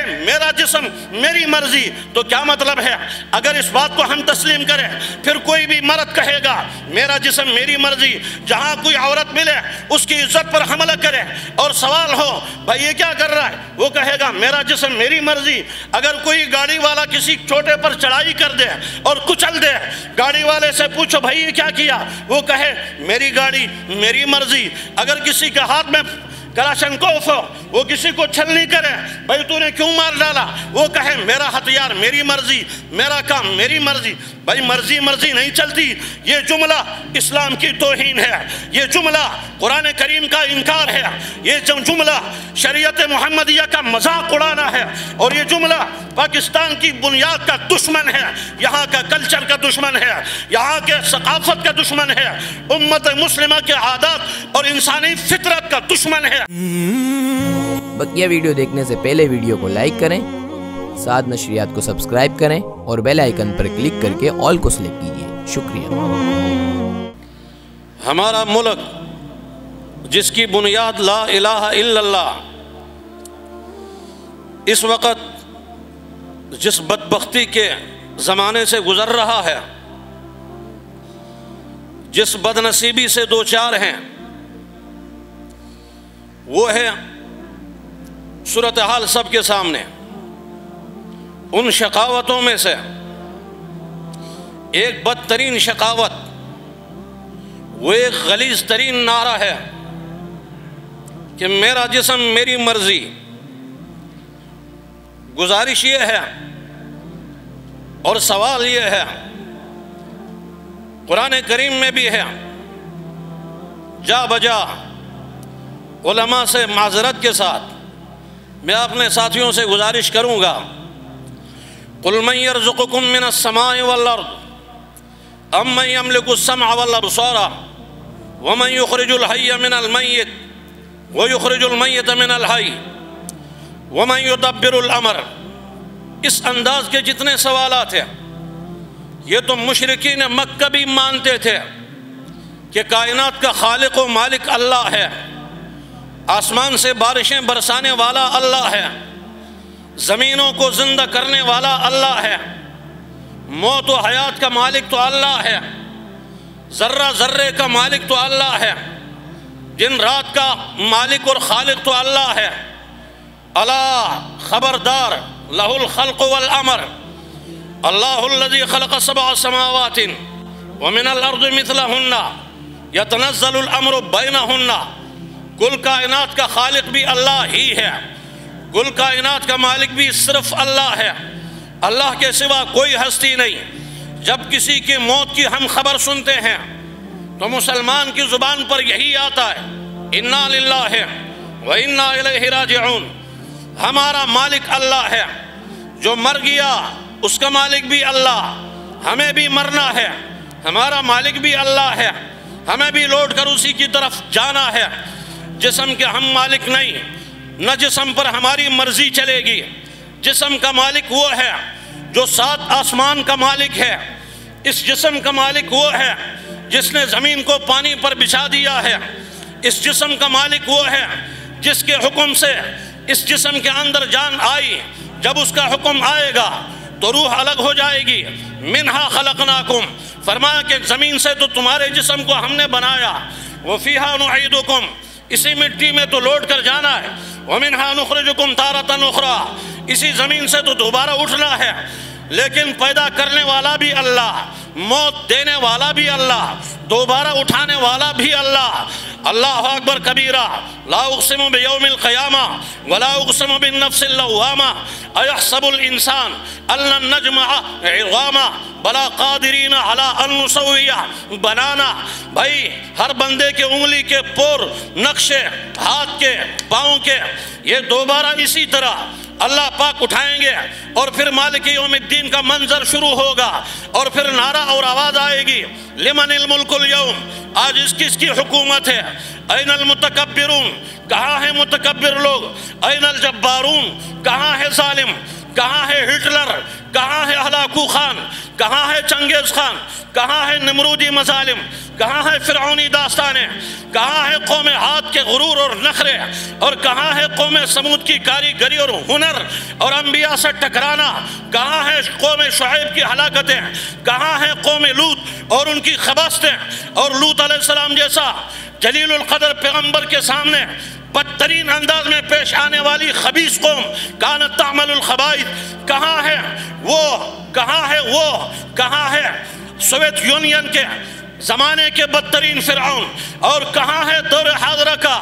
میرا جسم میری مرضی، تو کیا مطلب ہے؟ اگر اس بات کو ہم تسلیم کریں، پھر کوئی بھی مرد کہے گا میرا جسم میری مرضی، جہاں کوئی عورت ملے اس کی عزت پر حملہ کرے اور سوال ہو بھائی یہ کیا کر رہا ہے، وہ کہے گا میرا جسم میری مرضی۔ اگر کوئی گاڑی والا کسی چھوٹے پر چڑھائی کر دے اور کچل دے، گاڑی والے سے پوچھو بھائی یہ کیا کیا، وہ کہے میری گاڑی میری مرضی۔ اگر کسی کے ہاتھ میں کلاشنکوف ہو، وہ کسی کو چھلنی کرے بھائی تو نے کیوں مار ڈالا، وہ کہے میرا ہتھیار میری مرضی، میرا کام میری مرضی۔ بھائی مرضی مرضی نہیں چلتی، یہ جملہ اسلام کی توہین ہے، یہ جملہ قرآن کریم کا انکار ہے، یہ جملہ شریعت محمدیہ کا مذاق اڑانا ہے، اور یہ جملہ پاکستان کی بنیاد کا دشمن ہے، یہاں کا کلچر کا دشمن ہے، یہاں کے ثقافت کا دشمن ہے، امت مسلمہ کے عادات اور انسانی فطرت کا دشمن ہے۔ بقیہ ویڈیو دیکھنے سے پہلے ویڈیو کو لائک کریں، ساتھ نشریات کو سبسکرائب کریں اور بیل آئیکن پر کلک کر کے آل کو سلیکٹ کیجئے۔ شکریہ۔ ہمارا ملک جس کی بنیاد لا الہ الا اللہ، اس وقت جس بدبختی کے زمانے سے گزر رہا ہے، جس بدنصیبی سے دوچار ہیں، وہ ہے صورتحال سب کے سامنے۔ ان شقاوتوں میں سے ایک بدترین شقاوت، وہ ایک غلیظ ترین نعرہ ہے کہ میرا جسم میری مرضی۔ گزارش یہ ہے اور سوال یہ ہے، قرآن کریم میں بھی ہے، جا بجا علماء سے معذرت کے ساتھ میں اپنے ساتھیوں سے گزارش کروں گا، قُلْ مَنْ يَرْزُقُكُم مِّنَ السَّمَاءِ وَالْأَرْضِ أَمَّنْ يَمْلِكُ السَّمْعَ وَالْأَبْصَارَ وَمَنْ يُخْرِجُ الْحَيَّ مِنَ الْمَيِّتِ وَيُخْرِجُ الْمَيِّتَ مِنَ الْحَيِّ وَمَنْ يُدَبِّرُ الْأَمْرَ۔ اس انداز کے جتنے سوالات ہیں، یہ تو مشرکین مکہ بھی مانتے تھے کہ کائنات کا خالق و مالک اللہ ہے، آسمان سے بارشیں برسانے والا اللہ ہے، زمینوں کو زندہ کرنے والا اللہ ہے، موت و حیات کا مالک تو اللہ ہے، ذرہ ذرے کا مالک تو اللہ ہے، دن رات کا مالک اور خالق تو اللہ ہے۔ الا خبردار، لہ الخلق والامر، اللہ الذی خلق سبع سماوات ومن الارض مثلہن یتنزل الامر بینہن۔ کل کائنات کا خالق بھی اللہ ہی ہے، کل کائنات کا مالک بھی صرف اللہ ہے، اللہ کے سوا کوئی ہستی نہیں۔ جب کسی کی موت کی ہم خبر سنتے ہیں تو مسلمان کی زبان پر یہی آتا ہے، انا للہ و انا الیہ راجعون۔ ہمارا مالک اللہ ہے، جو مر گیا اس کا مالک بھی اللہ، ہمیں بھی مرنا ہے، ہمارا مالک بھی اللہ ہے، ہمیں بھی لوٹ کر اسی کی طرف جانا ہے۔ جسم کے ہم مالک نہیں، نہ جسم پر ہماری مرضی چلے گی۔ جسم کا مالک وہ ہے جو 7 آسمان کا مالک ہے، اس جسم کا مالک وہ ہے جس نے زمین کو پانی پر بچھا دیا ہے، اس جسم کا مالک وہ ہے جس کے حکم سے اس جسم کے اندر جان آئی، جب اس کا حکم آئے گا تو روح الگ ہو جائے گی۔ منہا خلقناکم، فرمایا کہ زمین سے تو تمہارے جسم کو ہم نے بنایا، وفیہا نعیدکم، اسی مٹی میں تو لوٹ کر جانا ہے، ومنہا نخرجکم تارۃ اخری، اسی زمین سے تو دوبارہ اٹھنا ہے۔ لیکن پیدا کرنے والا بھی اللہ، موت دینے والا بھی اللہ، دوبارہ اٹھانے والا بھی اللہ۔ اللہ اکبر کبیرہ، لا اقسم بیوم القیامہ ولا اقسم بالنفس اللوامہ، ایحسب الانسان ان لن نجمع عظامہ بلا قادرین علی ان نسوی بنانا۔ بھائی ہر بندے کے انگلی کے پور، نقشے ہاتھ کے، پاؤں کے، یہ دوبارہ اسی طرح اللہ پاک اٹھائیں گے، اور پھر مالک یوم الدین کا منظر شروع ہوگا، اور پھر نعرہ اور آواز آئے گی، لمن الملک اليوم، آج اس کس کی حکومت ہے؟ این المتکبرون، کہاں ہے متکبر لوگ؟ این الجبارون، کہاں ہے ظالم؟ کہاں ہے ہٹلر؟ کہاں ہے ہلاکو خان؟ کہاں ہے چنگیز خان؟ کہاں ہے نمرودی مظالم؟ کہاں ہے فرعونی داستانیں؟ کہاں ہے قوم عاد کے غرور اور نخرے؟ اور کہاں ہے قوم سمود کی کاریگری اور ہنر اور انبیاء سے ٹکرانا؟ کہاں ہے قوم شعیب کی ہلاکتیں؟ کہاں ہے قوم لوط اور ان کی خباستیں؟ اور لوط علیہ السلام جیسا جلیل القدر پیغمبر کے سامنے بدترین انداز میں پیش آنے والی خبیث قوم کانت تعمل الخبائث، کہاں ہے وہ؟ کہاں ہے وہ؟ کہاں ہے سوویت یونین کے زمانے کے بدترین فرعون؟ اور کہاں ہے دور حاضرہ کا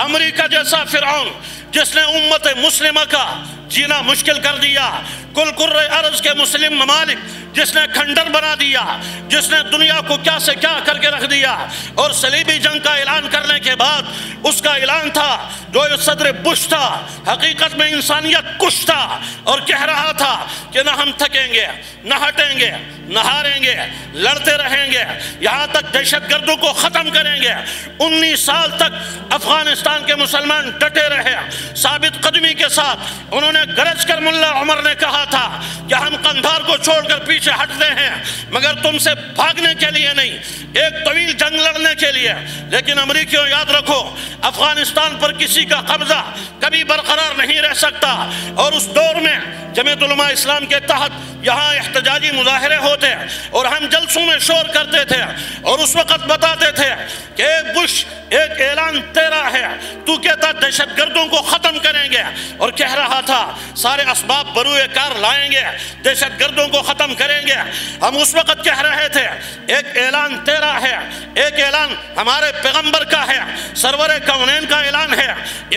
امریکہ جیسا فرعون جس نے امت مسلمہ کا جینا مشکل کر دیا؟ کل کرۂ ارض کے مسلم ممالک جس نے کھنڈر بنا دیا، جس نے دنیا کو کیا سے کیا کر کے رکھ دیا، اور صلیبی جنگ کا اعلان کرنے کے بعد اس کا اعلان تھا جو صدر بش تھا حقیقت میں انسانیت کش تھا، اور کہہ رہا تھا کہ نہ ہم تھکیں گے، نہ ہٹیں گے، نہ ہاریں گے، لڑتے رہیں گے یہاں تک دہشت گردوں کو ختم کریں گے۔ 19 سال تک افغانستان کے مسلمان ڈٹے رہے ثابت قدمی کے ساتھ۔ انہوں نے گرج کر ملا عمر نے کہا تھا کہ ہم قندھار کو چھوڑ کر پیچھے ہٹتے ہیں مگر تم سے بھاگنے کے لیے نہیں، ایک طویل جنگ لڑنے کے لیے۔ لیکن امریکیوں یاد رکھو، افغانستان پر کسی کا قبضہ کبھی برقرار نہیں رہ سکتا، اور اس دور میں جمعیت علماء اسلام کے تحت یہاں احتجاجی مظاہرے ہوتے اور ہم جلسوں میں شور کرتے تھے، اور اس وقت بتاتے تھے کہ بش ایک اعلان تیرا ہے، تو کہتا دہشت گردوں کو ختم کریں گے، اور کہہ رہا تھا سارے اسباب بروئے کار لائیں گے، دہشت گردوں کو ختم کریں گے۔ ہم اس وقت کہہ رہے تھے ایک اعلان تیرا ہے، ایک اعلان ہمارے پیغمبر کا ہے، سرور کونین کا اعلان ہے،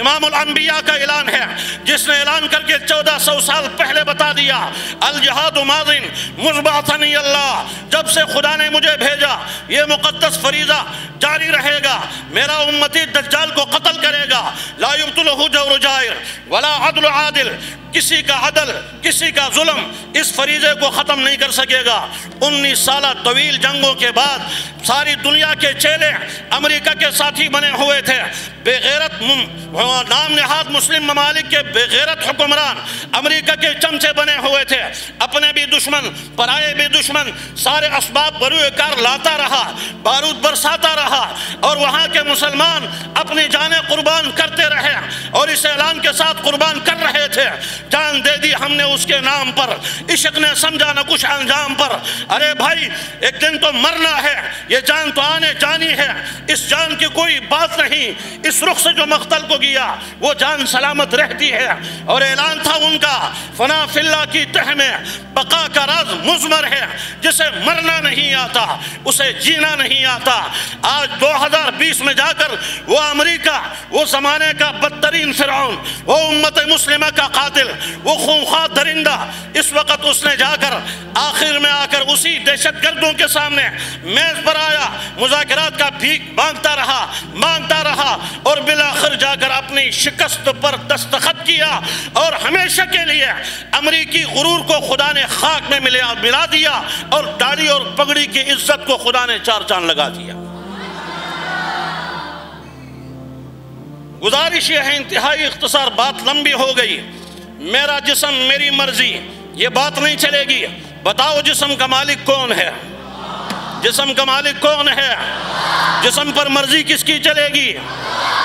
امام الانبیاء کا اعلان ہے، جس نے اعلان کر کے 1400 سال پہلے بتا دیا الجہاد ماضٍ مذ بعثنی اللہ، جب سے خدا نے مجھے بھیجا یہ مقدس فریضہ جاری رہے گا، میرا امتی دجال کو قتل کرے گا، لا یبطلہ جور جائر ولا عدل عادل، کسی کا عدل کسی کا ظلم اس فریضے کو ختم نہیں کر سکے گا۔ 19 سالہ طویل جنگوں کے بعد ساری دنیا کے چیلے امریکہ کے ساتھی بنے ہوئے تھے، بے غیرت نام نہاد مسلم ممالک کے بے غیرت حکمران امریکہ کے چمچے بنے ہوئے تھے، اپنے بھی دشمن پرائے بھی دشمن، سارے اسباب بروئے کار لاتا رہا، بارود برساتا رہا، اور وہاں کے مسلمان اپنی جانیں قربان کرتے رہے اور اس اعلان کے ساتھ قربان کر رہے تھے، جان دے دی ہم نے اس کے نام پر، عشق نے سمجھا نہ کچھ انجام پر۔ ارے بھائی ایک دن تو مرنا ہے، یہ جان تو آنے جانی ہے، اس جان کی کوئی بات نہیں، اس رخ سے جو مقتل کو گیا وہ جان سلامت رہتی ہے۔ اور اعلان تھا ان کا فنا فی اللہ کی تہ میں بقا کا راز مضمر ہے، جسے مرنا نہیں آتا اسے جینا نہیں آتا۔ آج 2020 میں جا کر وہ امریکہ، وہ زمانے کا بدترین فرعون، وہ امت مسلمہ کا قاتل، وہ خونخوار درندہ، اس وقت اس نے جا کر آخر میں آ کر اسی دہشت گردوں کے سامنے میز پر آیا، مذاکرات کا بھیک مانگتا رہا اور بالآخر جا کر اپنی شکست پر دستخط کیا، اور ہمیشہ کے لیے امریکی غرور کو خدا نے خاک میں ملا دیا، اور داڑھی اور پگڑی کی عزت کو خدا نے چار چاند لگا دیا۔ گزارش یہ ہے انتہائی اختصار، بات لمبی ہو گئی۔ میرا جسم میری مرضی، یہ بات نہیں چلے گی۔ بتاؤ جسم کا مالک کون ہے؟ جسم کا مالک کون ہے؟ جسم پر مرضی کس کی چلے گی؟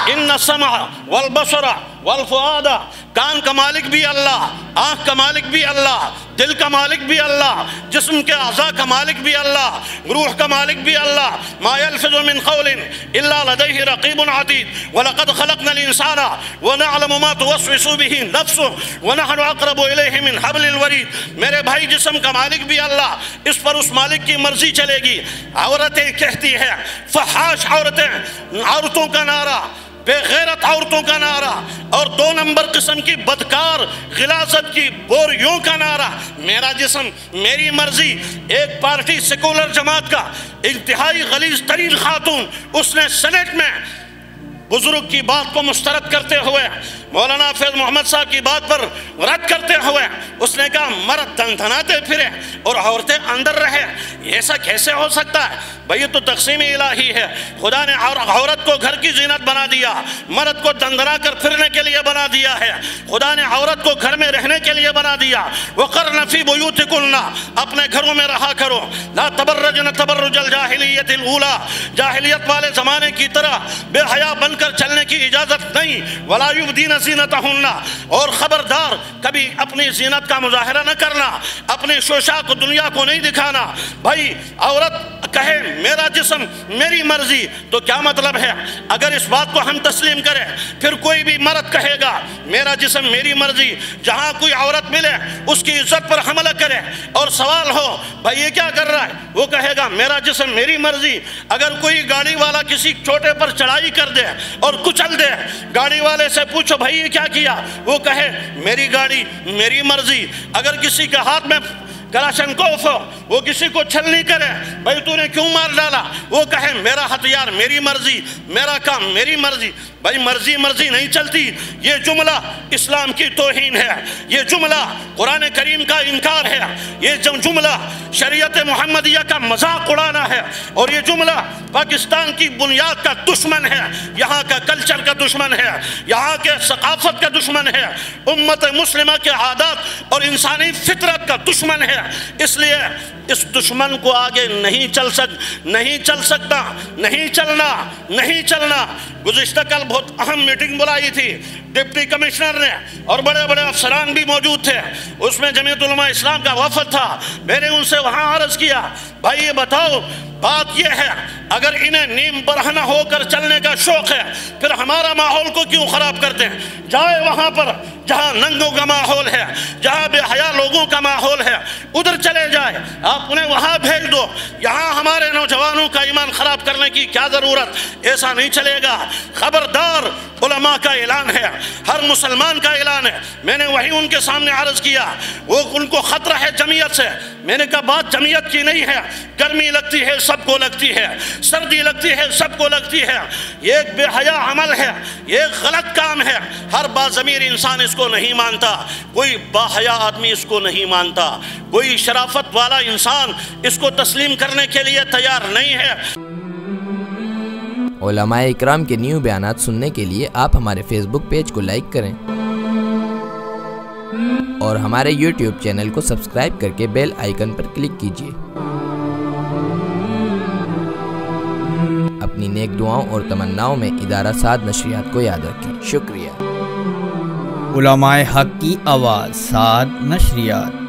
ان السمع والبصر والفؤاد، کان کا مالک بھی اللہ، آنکھ کا مالک بھی اللہ، دل کا مالک بھی اللہ، جسم کے اعضاء کا مالک بھی اللہ، روح کا مالک بھی اللہ۔ ما يلفظ من قول الا لديه رقیب عتید ولقد خلقنا الانسان ونعلم ما توسوس به نفسه ونحن اقرب الیہ من حبل الورید۔ میرے بھائی جسم کا مالک بھی اللہ، اس پر اس مالک کی مرضی چلے گی۔ عورتیں کہتی ہیں، فحاش عورتوں کا نعرہ، بے غیرت عورتوں کا نعرہ، اور 2 نمبر قسم کی بدکار غلاظت کی بوریوں کا نعرہ، میرا جسم میری مرضی۔ ایک پارٹی سیکولر جماعت کا انتہائی غلیظ ترین خاتون، اس نے سینٹ میں بزرگ کی بات کو مسترد کرتے ہوئے، مولانا فیض محمد صاحب کی بات پر رد کرتے ہوئے اس نے کہا مرد دھناتے پھرے اور عورتیں اندر رہے، ایسا کیسے ہو سکتا ہے؟ بھئی یہ تو تقسیم الہی ہے. خدا نے عورت کو گھر کی زینت بنا دیا, مرد کو دندرا کر پھرنے کے لیے بنا دیا ہے. خدا نے عورت کو گھر میں رہنے کے لیے بنا دیا. وَقَرْنَ فِي بُيُوتِكُنَّ, اپنے گھروں میں رہا کرو. لَا تَبَرَّجْنَ تَبَرُّجَ الْجَاهِلِيَّةِ الْأُولَى, جاہلیت والے زمانے کی طرح بے حیا بن کر چلنے کی اجازت نہیں. وَلَا يُبْدِينَ زِينَتَهُنَّ, اور خبردار کبھی اپنی زینت کا مظاہرہ نہ کرنا, اپنے شوشاک دنیا کو نہیں دکھانا. بھائی عورت کہے میرا جسم میری مرضی, تو کیا مطلب ہے؟ اگر اس بات کو ہم تسلیم کریں, پھر کوئی بھی مرد کہے گا میرا جسم میری مرضی, جہاں کوئی عورت ملے اس کی عزت پر حملہ کرے, اور سوال ہو بھائی یہ کیا کر رہا ہے, وہ کہے گا میرا جسم میری مرضی. اگر کوئی گاڑی والا کسی چھوٹے پر چڑھائی کر دے اور کچل دے, گاڑی والے سے پوچھو بھائی یہ کیا کیا, وہ کہے میری گاڑی میری مرضی. اگر کسی کے ہاتھ میں کلاشنکوف ہو, وہ کسی کو چھلنی کرے, بھائی تو نے کیوں مار ڈالا, وہ کہے میرا ہتھیار میری مرضی, میرا کام میری مرضی. بھائی مرضی مرضی نہیں چلتی. یہ جملہ اسلام کی توہین ہے, یہ جملہ قرآن کریم کا انکار ہے, یہ جملہ شریعت محمدیہ کا مذاق اڑانا ہے, اور یہ جملہ پاکستان کی بنیاد کا دشمن ہے, یہاں کا کلچر کا دشمن ہے, یہاں کے ثقافت کا دشمن ہے, امت مسلمہ کے عادات اور انسانی فطرت کا دشمن ہے. اس لیے اس دشمن کو آگے نہیں چل سکتا, نہیں چلنا. گزشتہ کل بہت اہم میٹنگ بلائی تھی ڈپٹی کمشنر نے, اور بڑے بڑے افسران بھی موجود تھے. اس میں جمعیت علماء اسلام کا وفد تھا. میں نے ان سے وہاں عرض کیا بھائی یہ بتاؤ, بات یہ ہے اگر انہیں نیم برہنہ ہو کر چلنے کا شوق ہے, پھر ہمارا ماحول کو کیوں خراب کرتے ہیں؟ جائے وہاں پر جہاں ننگوں کا ماحول ہے, جہاں بے حیا لوگوں کا ماحول ہے, ادھر چلے جائے, آپ انہیں وہاں بھیج دو. یہاں ہمارے نوجوانوں کا ایمان خراب کرنے کی کیا ضرورت؟ ایسا نہیں چلے گا. خبردار, علماء کا اعلان ہے, ہر مسلمان کا اعلان ہے. میں نے وہی ان کے سامنے عرض کیا, وہ ان کو خطرہ ہے جمعیت سے. میں نے کہا بات جمعیت کی نہیں ہے, گرمی لگتی ہے سب کو لگتی ہے, سردی لگتی ہے سب کو لگتی ہے. یہ ایک بے حیا عمل ہے, یہ ایک غلط کام ہے. ہر باضمیر انسان اس کو نہیں مانتا, کوئی باحیا آدمی اس کو نہیں مانتا, کوئی شرافت والا انسان اس کو تسلیم کرنے کے لیے تیار نہیں ہے. علماء اکرام کے نیو بیانات سننے کے لیے آپ ہمارے فیس بک پیج کو لائک کریں اور ہمارے یوٹیوب چینل کو سبسکرائب کر کے بیل آئیکن پر کلک کیجیے. اپنی نیک دعاؤں اور تمناؤں میں ادارہ سعد نشریات کو یاد رکھیں. شکریہ. علماء حق کی آواز سعد نشریات.